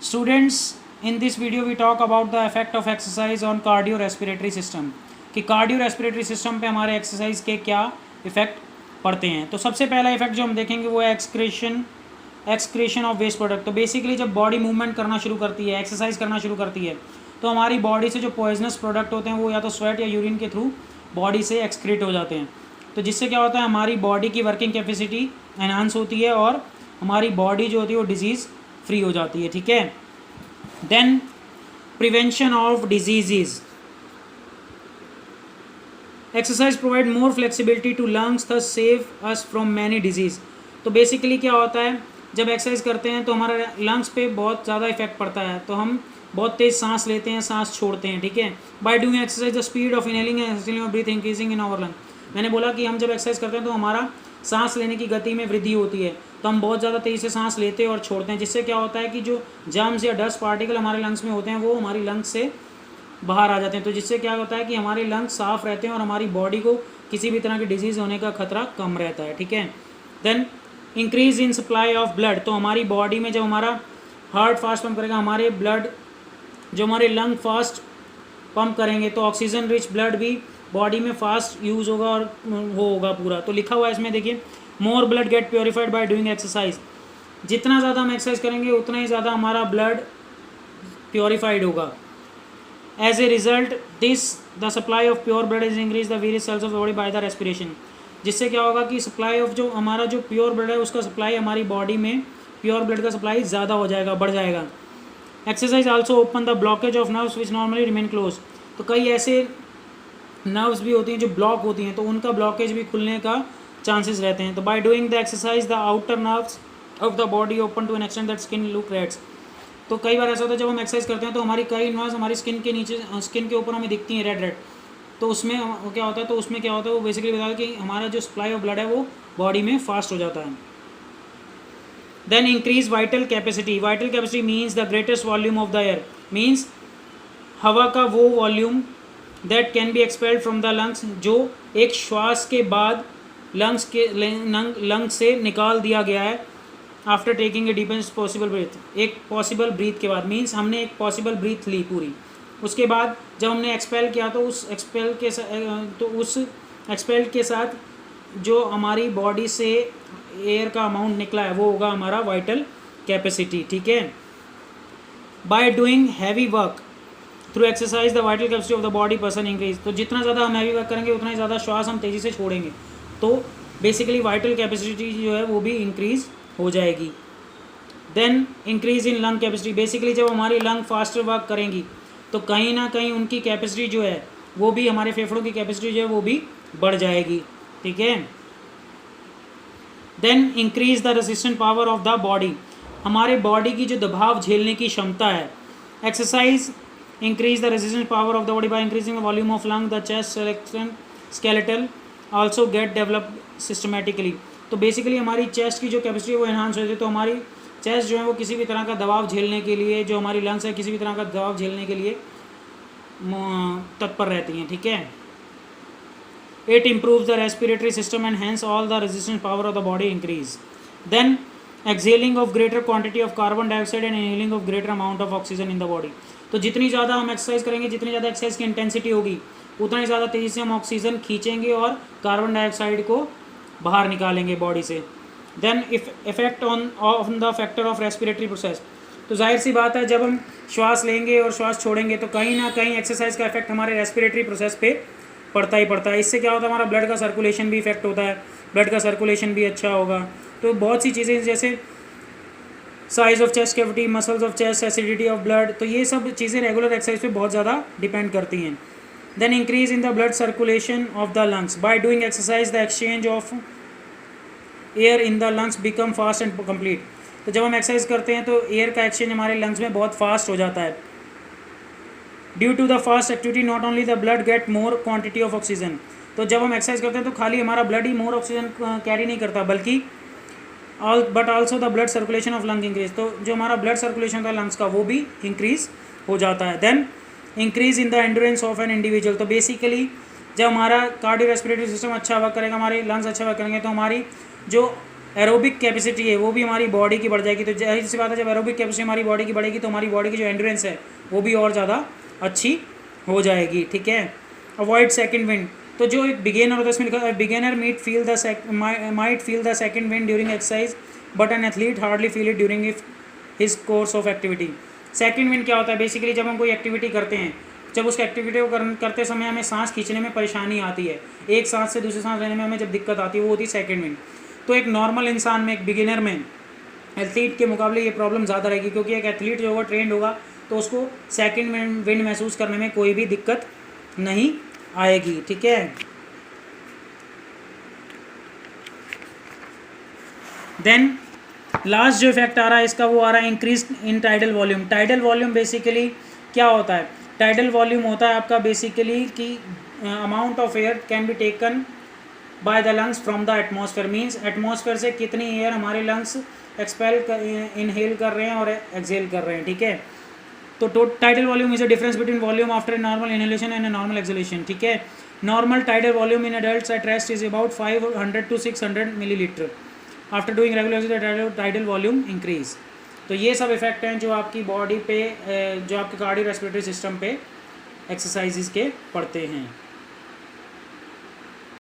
Students, in this video we talk about the effect of exercise on cardio respiratory system कि cardio respiratory system पे हमारे exercise के क्या effect पड़ते हैं। तो सबसे पहला इफेक्ट जो हम देखेंगे वो है एक्सक्रेशन ऑफ वेस्ट प्रोडक्ट। तो बेसिकली जब बॉडी मूवमेंट करना शुरू करती है, एक्सरसाइज करना शुरू करती है, तो हमारी बॉडी से जो पॉइजनस प्रोडक्ट होते हैं वो या तो स्वेट या यूरिन के थ्रू बॉडी से एक्सक्रीट हो जाते हैं। तो जिससे क्या होता है, हमारी बॉडी की वर्किंग कैपेसिटी एनहांस होती है और हमारी बॉडी जो होती है वो डिजीज़ फ्री हो जाती है। ठीक है। Then prevention of diseases. Exercise provide more flexibility to lungs thus save us from many disease. तो बेसिकली क्या होता है, जब एक्सरसाइज करते हैं तो हमारे लंग्स पे बहुत ज़्यादा इफेक्ट पड़ता है, तो हम बहुत तेज़ सांस लेते हैं, सांस छोड़ते हैं। ठीक है। By doing exercise the speed of inhaling and exhaling of breath increasing in our lung. मैंने बोला कि हम जब एक्सरसाइज करते हैं तो हमारा सांस लेने की गति में वृद्धि होती है, तो हम बहुत ज़्यादा तेज़ी से सांस लेते हैं और छोड़ते हैं, जिससे क्या होता है कि जो जर्म्स या डस्ट पार्टिकल हमारे लंग्स में होते हैं वो हमारी लंग्स से बाहर आ जाते हैं। तो जिससे क्या होता है कि हमारे लंग्स साफ़ रहते हैं और हमारी बॉडी को किसी भी तरह की डिजीज़ होने का खतरा कम रहता है। ठीक है। Then increase in supply of blood. तो हमारी बॉडी में जब हमारा हार्ट फास्ट पंप करेगा, हमारे ब्लड जो हमारे लंग फास्ट पंप करेंगे, तो ऑक्सीजन रिच ब्लड भी बॉडी में फास्ट यूज़ होगा और वो होगा पूरा। तो लिखा हुआ है इसमें, देखिए, more blood get purified by doing exercise. जितना ज़्यादा हम एक्सरसाइज करेंगे उतना ही ज़्यादा हमारा ब्लड प्योरीफाइड होगा। As a result this the supply of pure blood is increase the various cells of the body by the respiration. जिससे क्या होगा कि सप्लाई ऑफ जो हमारा जो प्योर ब्लड है उसका सप्लाई हमारी बॉडी में प्योर ब्लड का सप्लाई ज़्यादा हो जाएगा, बढ़ जाएगा। Exercise also open the blockage of nerves which normally remain close. तो कई ऐसे नर्व्स भी होती हैं जो ब्लॉक होती हैं, तो उनका ब्लॉकेज भी खुलने का चांसेस रहते हैं। तो by doing the exercise the outer nerves of the body open to an extent that skin look reds. तो कई बार ऐसा होता है जब हम एक्सरसाइज करते हैं तो हमारी कई नर्व्स हमारी स्किन के नीचे, स्किन के ऊपर हमें दिखती हैं रेड रेड। तो उसमें क्या होता है, वो बेसिकली बताता है कि हमारा जो सप्लाई ऑफ ब्लड है वो बॉडी में फास्ट हो जाता है। Then increase vital capacity. Vital capacity means the greatest volume of the air, means हवा का वो volume that can be expelled from the lungs, जो एक श्वास के बाद लंग से निकाल दिया गया है। After taking a deepest possible breathe, एक पॉसिबल ब्रीथ के बाद, मीन्स हमने एक पॉसिबल ब्रीथ ली पूरी, उसके बाद जब हमने एक्सपेल किया तो उस एक्सपेल के साथ जो हमारी बॉडी से एयर का अमाउंट निकला है वो होगा हमारा वाइटल कैपेसिटी। ठीक है। By doing heavy work through exercise the vital capacity of the body person increase. तो जितना ज़्यादा हम हैवी वर्क करेंगे उतना ही ज़्यादा श्वास हम तेज़ी से छोड़ेंगे, तो बेसिकली वाइटल कैपेसिटी जो है वो भी इंक्रीज हो जाएगी। Then increase in lung capacity. Basically जब हमारी लंग फास्टर वर्क करेंगी तो कहीं ना कहीं उनकी कैपेसिटी जो है वो भी, हमारे फेफड़ों की कैपेसिटी जो है वो भी बढ़ जाएगी। ठीक है। Then increase the resistant power of the body. हमारे बॉडी की जो दबाव झेलने की क्षमता है, exercise increase the resistant power of the body by increasing the volume of lung the chest skeletal also get develop systematically. तो बेसिकली हमारी चेस्ट की जो कैपेसिटी है वो एनहांस होती है, तो हमारी चेस्ट जो है वो किसी भी तरह का दबाव झेलने के लिए, जो हमारी लंग्स है किसी भी तरह का दबाव झेलने के लिए तत्पर रहती हैं। ठीक है। It improves the respiratory system and hence all the resistance power of the body increase. Then exhaling of greater quantity of carbon dioxide and inhaling of greater amount of oxygen in the body. तो जितनी ज़्यादा हम exercise करेंगे, जितनी ज़्यादा exercise की intensity होगी, उतना ही ज़्यादा तेज़ी से हम ऑक्सीजन खींचेंगे और कार्बन डाइऑक्साइड को बाहर निकालेंगे बॉडी से। Then effect on the factor of respiratory process. तो जाहिर सी बात है, जब हम श्वास लेंगे और श्वास छोड़ेंगे तो कहीं ना कहीं एक्सरसाइज का इफेक्ट हमारे रेस्पिरेटरी प्रोसेस पे पड़ता ही पड़ता है। इससे क्या होता है, हमारा ब्लड का सर्कुलेशन भी इफेक्ट होता है, ब्लड का सर्कुलेशन भी अच्छा होगा। तो बहुत सी चीज़ें जैसे size of chest cavity, muscles of chest, acidity of blood, तो ये सब चीज़ें रेगुलर एक्सरसाइज पे बहुत ज़्यादा डिपेंड करती हैं। Then increase in the blood circulation of the lungs. By doing exercise the exchange of air in the lungs become fast and complete. तो जब हम एक्सरसाइज करते हैं तो एयर का एक्सचेंज हमारे लंग्स में बहुत फास्ट हो जाता है। Due to the fast activity not only the blood get more quantity of oxygen. तो जब हम एक्सरसाइज करते हैं तो खाली हमारा ब्लड ही मोर ऑक्सीजन कैरी नहीं करता, बल्कि but also the blood circulation of lung increase. तो जो हमारा ब्लड सर्कुलेशन होता है लंग्स का वो भी इंक्रीज हो जाता है। Then increase in the endurance of an individual. तो बेसिकली जब हमारा कार्डियो रेस्पिरेटरी सिस्टम अच्छा वर्क करेगा, हमारे लंग्स अच्छा वर्क करेंगे, तो हमारी जो एरोबिक कैपेसिटी है वो भी हमारी बॉडी की बढ़ जाएगी। तो जाहिर सी बात है, जब एरोबिक कैपेसिटी हमारी बॉडी की बढ़ेगी तो हमारी बॉडी की जो एंड्योरेंस है वो भी और ज़्यादा अच्छी हो जाएगी। ठीक है। अवॉइड सेकंड विंड, तो जो एक बिगेनर होता है इसमें लिखा है beginner might feel the second wind during exercise but an athlete hardly feel it during his course of activity. Second wind क्या होता है? बेसिकली जब हम कोई एक्टिविटी करते हैं, जब उस एक्टिविटी को करते समय हमें सांस खींचने में परेशानी आती है, एक सांस से दूसरी सांस लेने में हमें जब दिक्कत आती है, वो होती है सेकंड विंड। तो एक नॉर्मल इंसान में, एक बिगिनर में, एथलीट के मुकाबले ये प्रॉब्लम ज़्यादा रहेगी, क्योंकि एक एथलीट जो होगा ट्रेंड होगा तो उसको सेकंड विंड महसूस करने में कोई भी दिक्कत नहीं आएगी। ठीक है। देन लास्ट जो इफेक्ट आ रहा है इसका वो आ रहा है increase in tidal volume. Tidal volume basically क्या होता है? टाइडल वॉल्यूम होता है आपका बेसिकली कि amount of air can be taken by the lungs from the atmosphere. Means atmosphere से कितनी एयर हमारे लंग्स इनहेल कर रहे हैं और एक्सहेल कर रहे हैं। ठीक है। तो tidal volume is a difference between volume after normal inhalation and normal exhalation. ठीक है। Normal tidal volume in adults at rest is about 500 to 600 millilitre. After doing regular tidal volume increase. तो ये सब इफेक्ट हैं जो आपकी body पे, जो आपके कार्डियो रेस्पिरेटरी सिस्टम पे एक्सरसाइजेज के पड़ते हैं।